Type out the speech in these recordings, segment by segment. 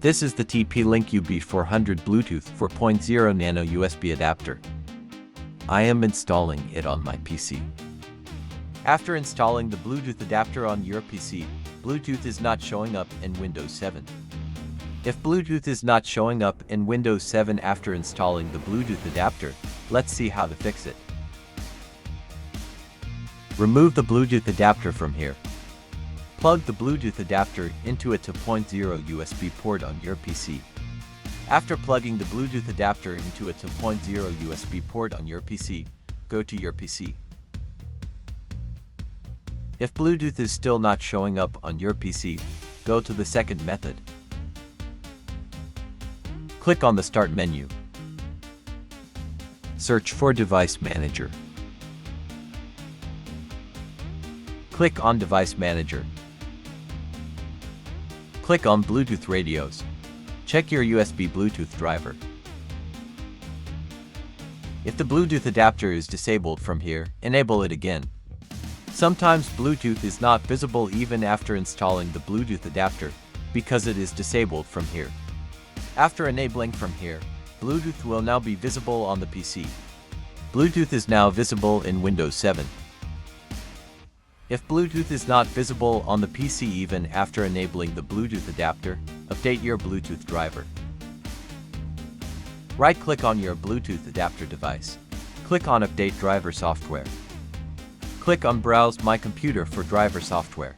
This is the TP-Link UB400 Bluetooth 4.0 Nano USB adapter. I am installing it on my PC. After installing the Bluetooth adapter on your PC, Bluetooth is not showing up in Windows 7. If Bluetooth is not showing up in Windows 7 after installing the Bluetooth adapter, let's see how to fix it. Remove the Bluetooth adapter from here. Plug the Bluetooth adapter into a 2.0 USB port on your PC. After plugging the Bluetooth adapter into a 2.0 USB port on your PC, go to your PC. If Bluetooth is still not showing up on your PC, go to the second method. Click on the Start menu. Search for Device Manager. Click on Device Manager. Click on Bluetooth radios. Check your USB Bluetooth driver. If the Bluetooth adapter is disabled from here, enable it again. Sometimes Bluetooth is not visible even after installing the Bluetooth adapter, because it is disabled from here. After enabling from here, Bluetooth will now be visible on the PC. Bluetooth is now visible in Windows 7. If Bluetooth is not visible on the PC even after enabling the Bluetooth adapter, update your Bluetooth driver. Right-click on your Bluetooth adapter device. Click on Update Driver Software. Click on Browse My Computer for driver software.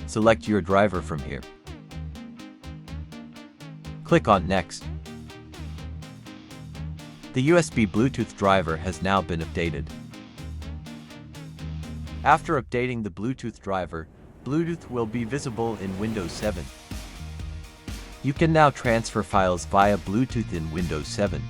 Select your driver from here. Click on Next. The USB Bluetooth driver has now been updated. After updating the Bluetooth driver, Bluetooth will be visible in Windows 7. You can now transfer files via Bluetooth in Windows 7.